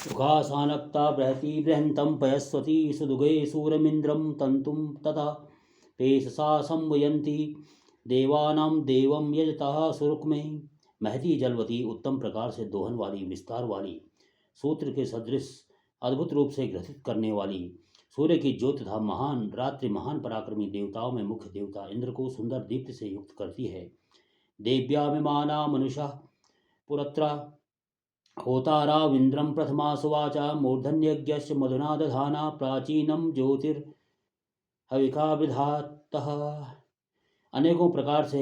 सुखासानक्ता बृहति बृहन्तं पयस्वती सुदुगे सूरमिन्द्रं तन्तुं तथा पेशसा संवयन्ति देवानां देवं यजतः सुरुक्मे। महती जलवती उत्तम प्रकार से दोहन वाली विस्तार वाली सूत्र के सदृश अद्भुत रूप से ग्रसित करने वाली सूर्य की ज्योति तथा महान रात्रि महान पराक्रमी देवताओं में मुख्य देवता इंद्र को सुंदर दीप्ति से युक्त करती है। देव्याभिमाना मनुषा पुरत्रा होताराविन्द्रं प्रथमा सुवाचा मूर्धन्यज्ञस्य मधुना दधाना प्राचीनम ज्योतिर्हविका विधातः। अनेकों प्रकार से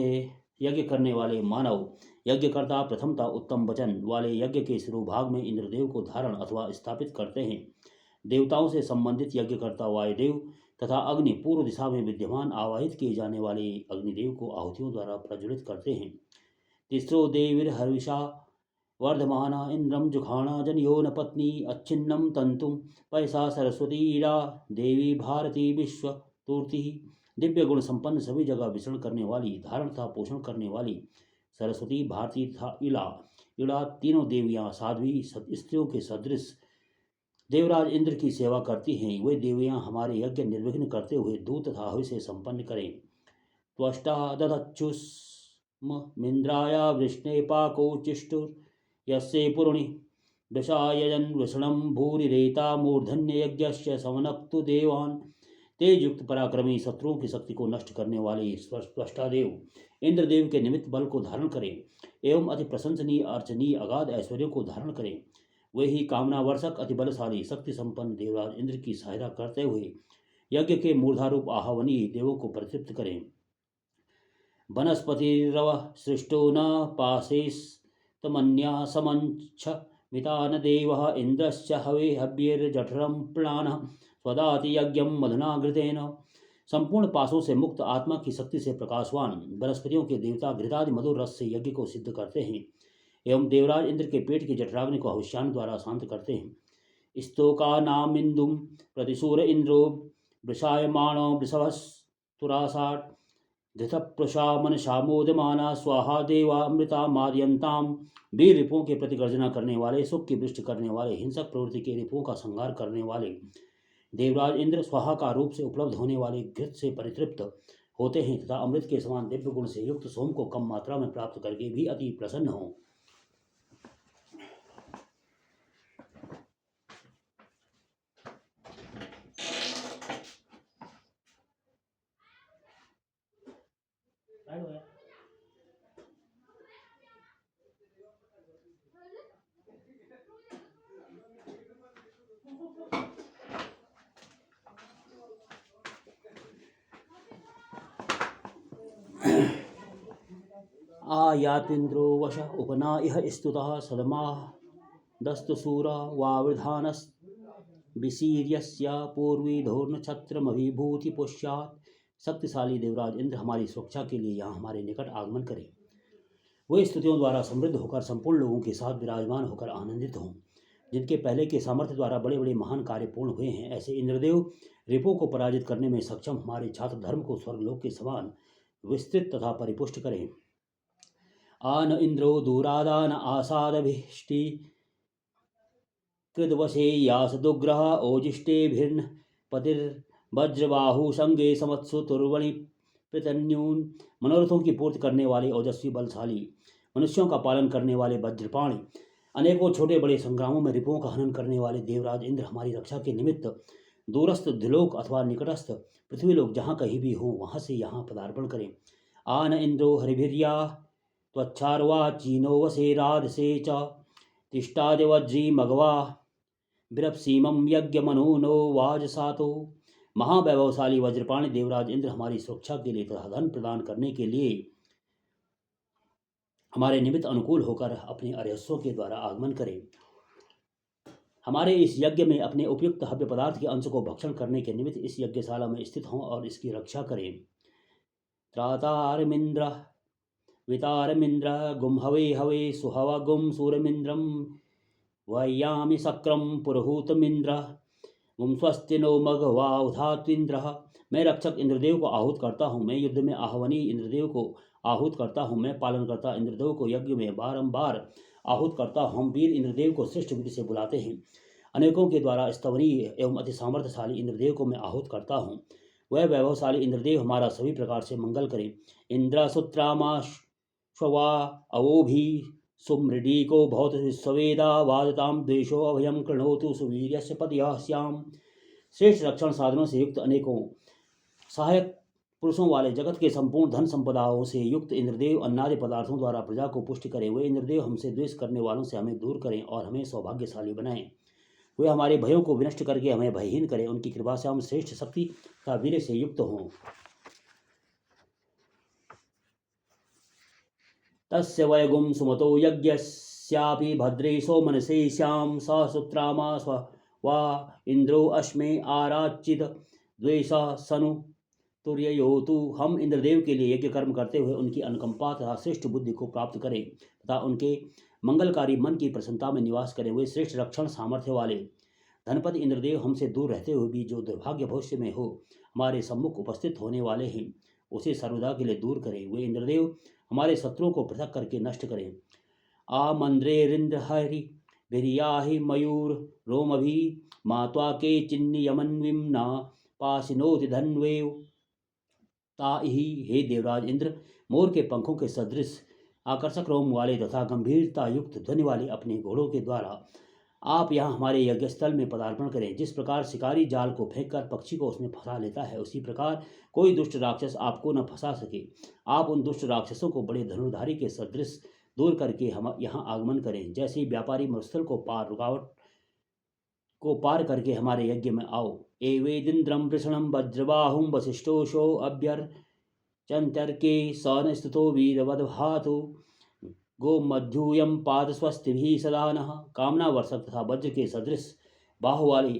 यज्ञ करने वाले मानव यज्ञकर्ता प्रथमता उत्तम वचन वाले यज्ञ के शिरोभाग में इंद्रदेव को धारण अथवा स्थापित करते हैं। देवताओं से संबंधित यज्ञकर्ता वायुदेव तथा अग्नि पूर्व दिशा में विद्यमान आवाहित किए जाने वाले अग्निदेव को आहुतियों द्वारा प्रज्वलित करते हैं। तिस्रो देवीर्हर्विषा वर्धमाना इंद्रम जुखाणा जनयो न पत्नी अच्छिन्नम तंतुम पैसा सरस्वतीरा देवी भारती विश्व तूर्ति। दिव्य गुण संपन्न सभी जगह विचरण करने वाली धारण तथा पोषण करने वाली सरस्वती भारती तथा इड़ा तीनों देवियां साध्वी स्त्रियों के सदृश देवराज इंद्र की सेवा करती हैं। वे देवियां हमारे यज्ञ निर्विघ्न करते हुए दूत तथा हवि से संपन्न करें। त्वष्टा दधच्छुस्मिन्द्राया वृष्णे पाकोचिष्टुर यस्य पुरुणि दशायजन वृषणं भूरिरेता मूर्धन्ययज्ञस्य समनक्तु देवान्। तेजयुक्त पराक्रमी शत्रुओं की शक्ति को नष्ट करने वाले त्वष्टादेव इंद्रदेव के निमित्त बल को धारण करें एवं अति प्रशंसनीय अर्चनीय अगाध ऐश्वर्यों को धारण करें। वे ही कामना वर्षक अति बलशाली शक्ति संपन्न देवराज इंद्र की सहायता करते हुए यज्ञ के मूर्धारूप आह्वनीय देवों को परितृप्त करें। वनस्पतिरव सृष्टो न पाशेस्तमन्या समंछ मितान देवः इंद्रश्च हवे हव्यैर्जठरं प्लानः स्वदाति यज्ञं मधुना घृतेन। संपूर्ण पासों से मुक्त आत्मा की शक्ति से प्रकाशवान वनस्पतियों के देवता घृतादि मधुर रस से यज्ञ को सिद्ध करते हैं एवं देवराज इंद्र के पेट की जठराग्नि को हविष्यान द्वारा शांत करते हैं। स्तोका नामिंदुम प्रतिशूर इंद्रो वृषायमाणो वृषभस्तुरासाट धृतप्रशा मनसा मोदमाना स्वाहा देवामृता मादयंताम। वीर रिपुओं के प्रति गर्जना करने वाले सुख की वृष्टि करने वाले हिंसक प्रवृत्ति के रिपुओं का संहार करने वाले देवराज इंद्र स्वाहा का रूप से उपलब्ध होने वाले घृत से परितृप्त होते हैं तथा अमृत के समान दिव्य गुण से युक्त सोम को कम मात्रा में प्राप्त करके भी अति प्रसन्न हों। आयातीन्द्रो वश उपना इह स्तुतः सदमा दस्तुसूरा वावृधानस्विशीर्यस्य पूर्वी धूर्णछत्रमभिभूति पुष्यात्। शक्तिशाली देवराज इंद्र हमारी सुरक्षा के लिए यहाँ हमारे निकट आगमन करें। वे स्तुतियों द्वारा समृद्ध होकर संपूर्ण लोगों के साथ विराजमान होकर आनंदित हों। जिनके पहले के सामर्थ्य द्वारा बड़े बड़े महान कार्य पूर्ण हुए हैं ऐसे इंद्रदेव रिपुओं को पराजित करने में सक्षम हमारे छात्र धर्म को स्वर्गलोक के समान विस्तृत तथा परिपुष्ट करें। आन इंद्रो दूरादान आसादभिष्टि कृदवशे यास दुग्रह ओजिष्टेभिर्न पतिर्वज्रबाहु संगे समत्सु तुर्वणि प्रतन्यून। मनोरथों की पूर्ति करने वाले ओजस्वी बलशाली मनुष्यों का पालन करने वाले वज्रपाणी अनेकों छोटे बड़े संग्रामों में रिपुओं का हनन करने वाले देवराज इंद्र हमारी रक्षा के निमित्त दूरस्थ द्विलोक अथवा निकटस्थ पृथ्वी लोक जहाँ कहीं भी हो वहाँ से यहाँ पदार्पण करें। आन इंद्रो हरिभिर्या त्वच्छार्वा चीनो वसे राधसे च तिष्ठादिवज्री मघवा विरपसीमं यज्ञमनूनो वाजसातो। महावैभवशाली वज्रपाणी देवराज इंद्र हमारी सुरक्षा के लिए तथा धन प्रदान करने के लिए हमारे निमित्त अनुकूल होकर अपने अरहस्यों के द्वारा आगमन करें। हमारे इस यज्ञ में अपने उपयुक्त हव्य पदार्थ के अंश को भक्षण करने के निमित्त इस यज्ञशाला में स्थित हों और इसकी रक्षा करें। त्रातारमिंद्र वितारमिंद्र गुम हवे हवे सुहवा गुम सूरमिंद्रम वयामि सक्र पुरहूतमिंद्र गुम स्वस्ति नो मघवा उधात्विंद्र। मैं रक्षक इंद्रदेव को आहूत करता हूँ, मैं युद्ध में आह्वनी इंद्रदेव को आहूत करता हूँ, मैं पालन करता इंद्रदेव को यज्ञ में बारंबार आहूत करता हूँ। हम वीर इंद्रदेव को श्रेष्ठ विधि से बुलाते हैं। अनेकों के द्वारा स्तवनीय एवं अति सामर्थ्यशाली इंद्रदेव को मैं आहूत करता हूँ। वह वैभवशाली इंद्रदेव हमारा सभी प्रकार से मंगल करें। इंद्रसूत्रामा श्वा अवोभि सुमृडीको भवत विश्ववेदा वादताम द्वेषो अभयम कृणोतु सुवीर्यस्य पदयास्याम। श्रेष्ठ रक्षण साधनों से युक्त अनेकों सहायक पुरुषों वाले जगत के संपूर्ण धन संपदाओं से युक्त इंद्रदेव अन्नादि पदार्थों द्वारा प्रजा को पुष्ट करें। वे इंद्रदेव हमसे द्वेष करने वालों से हमें दूर करें और हमें सौभाग्यशाली बनाएं। वे हमारे भयों को विनष्ट करके हमें भयहीन करें। उनकी कृपा से हम श्रेष्ठ शक्ति तथा वीर्य से युक्त हों। तस्य वयगुम सुमतो यज्ञस्यापि भद्रे सोमनसे श्याम सहसूत्रामा स्व वा इंद्रो अश्मे आराचित द्वेषा सनु तुर्ययोतु। हम इंद्रदेव के लिए यज्ञ कर्म करते हुए उनकी अनुकंपा तथा श्रेष्ठ बुद्धि को प्राप्त करें तथा उनके मंगलकारी मन की प्रसन्नता में निवास करें। वे श्रेष्ठ रक्षण सामर्थ्य वाले धनपति इंद्रदेव हमसे दूर रहते हुए भी जो दुर्भाग्य भविष्य में हो हमारे सम्मुख उपस्थित होने वाले हैं उसे सर्वदा के लिए दूर करें। वे इंद्रदेव हमारे शत्रुओं को पृथक करके नष्ट करें। आमंद्रेरिंद्र हरि भिरियाहि मयूर रोमभि मात्वा के चिन्नी यमन्विम्ना पासिनोति धन्वेव ताहि। हे देवराज इंद्र, मोर के पंखों के सदृश आकर्षक रोम वाले तथा गंभीरता युक्त ध्वनि वाले अपने घोड़ों के द्वारा आप यहाँ हमारे यज्ञस्थल में पदार्पण करें। जिस प्रकार शिकारी जाल को फेंककर पक्षी को उसमें फंसा लेता है, उसी प्रकार कोई दुष्ट राक्षस आपको न फंसा सके। आप उन दुष्ट राक्षसों को बड़े धनुर्धारी के सदृश दूर करके हम यहाँ आगमन करें। जैसे ही व्यापारी मरुस्थल को रुकावट को पार करके हमारे यज्ञ में आओ। एवेदिन्द्रम वृषणम वज्रबाहुम वशिष्ठोषो अभ्यर चंतर्के सन स्तुतो वीरवद्भातु गोमध्यूयम पाद स्वस्ति सदा नः। कामना वर्षक तथा वज्र के सदृश बाहु वाले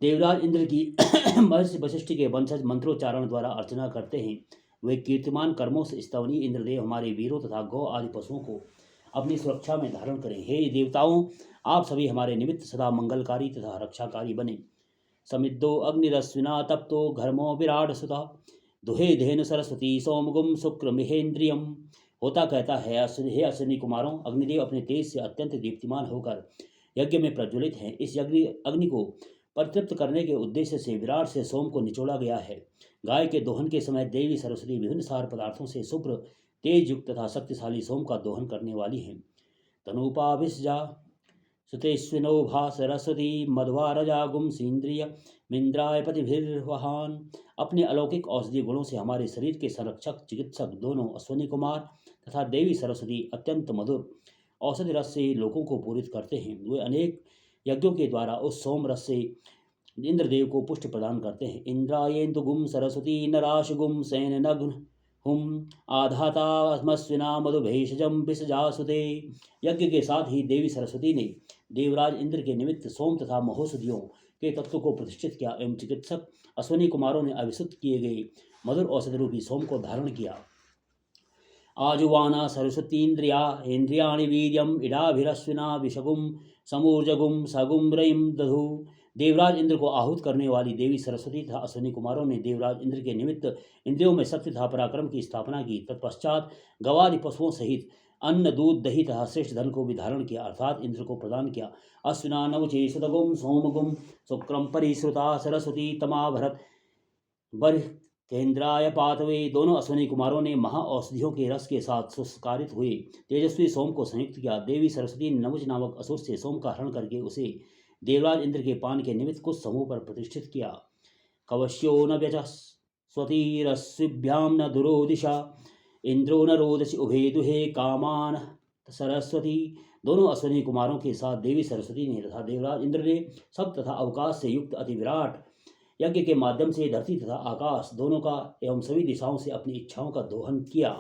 देवराज इंद्र की महर्षि वशिष्ठ के वंशज मंत्रोच्चारण द्वारा अर्चना करते हैं। वे कीर्तिमान कर्मों से स्तवनीय इंद्रदेव हमारे वीरों तथा गौ आदि पशुओं को अपनी सुरक्षा में धारण करें। हे देवताओं, आप सभी हमारे निमित्त सदा मंगलकारी तथा रक्षाकारी बने। समिद्धो अग्निरश्विना तप्तो घर्मो विराट सुता दुहे धेनु सरस्वती सोमगुम शुक्र मिहेन्द्रियम। होता कहता है, हे अश्विनी कुमारों, अग्निदेव अपने तेज से अत्यंत दीप्तिमान होकर यज्ञ में प्रज्वलित हैं। इस अग्नि को परितृप्त करने के उद्देश्य से विराट से सोम को निचोड़ा गया है। गाय के दोहन के समय देवी सरस्वती विभिन्न सार पदार्थों से शुभ्र तेज युक्त तथा शक्तिशाली सोम का दोहन करने वाली हैं। तनूपाभिषजा सुतेश्विनो भा सरस्वती मध्वारजा गुम सीन्द्रिय मिंद्राय पतिभिर्वहान। अपने अलौकिक औषधीय गुणों से हमारे शरीर के संरक्षक चिकित्सक दोनों अश्विनी कुमार तथा देवी सरस्वती अत्यंत मधुर औषधि रस से लोगों को पूरित करते हैं। वे अनेक यज्ञों के द्वारा उस सोम रस से इंद्रदेव को पुष्टि प्रदान करते हैं। इंद्रायेन्दु गुम सरस्वती नराश गुम सैन नग्न हुम आधातास्मस्विना मधुभेषजम विषजासुते। यज्ञ के साथ ही देवी सरस्वती ने देवराज इंद्र के निमित्त सोम तथा महोषधियों के तत्व को प्रतिष्ठित किया एवं चिकित्सक अश्विनी कुमारों ने अभिषिक्त किए गए मधुर औषधि रूपी सोम को धारण किया। आजुवाना सरस्वतीन्द्रिया इंद्रियाणि वीर्यम इडाभिरश्विना विषगुम समूर्जगुम सगुम रईम दधु। देवराज इंद्र को आहूत करने वाली देवी सरस्वती तथा अश्विनी कुमारों ने देवराज इंद्र के निमित्त इंद्रियों में शक्ति तथा पराक्रम की स्थापना की। तत्पश्चात गवादि पशुओं सहित अन्न दूध दही तथा श्रेष्ठ धन को भी धारण किया, अर्थात इंद्र को प्रदान किया। अश्विना नवचे सुतगुम सोमगुम शुक्रम परिश्रुता सरस्वती तमा भरत बर केंद्राय पातवे। दोनों अश्विनी कुमारों ने महा औषधियों के रस के साथ सुस्कारित हुए तेजस्वी सोम को संयुक्त किया। देवी सरस्वती ने नमुच नामक असुर से सोम का हरण करके उसे देवराज इंद्र के पान के निमित्त कुछ समूह पर प्रतिष्ठित किया। कवश्यो न व्यचस्वतीरस्विभ्याम न दुरोदिशा इंद्रो न रोदसी उभे दुहे कामान सरस्वती। दोनों अश्विनी कुमारों के साथ देवी सरस्वती ने तथा देवराज इंद्र ने सब तथा अवकाश से युक्त अति विराट यज्ञ के माध्यम से धरती तथा आकाश दोनों का एवं सभी दिशाओं से अपनी इच्छाओं का दोहन किया।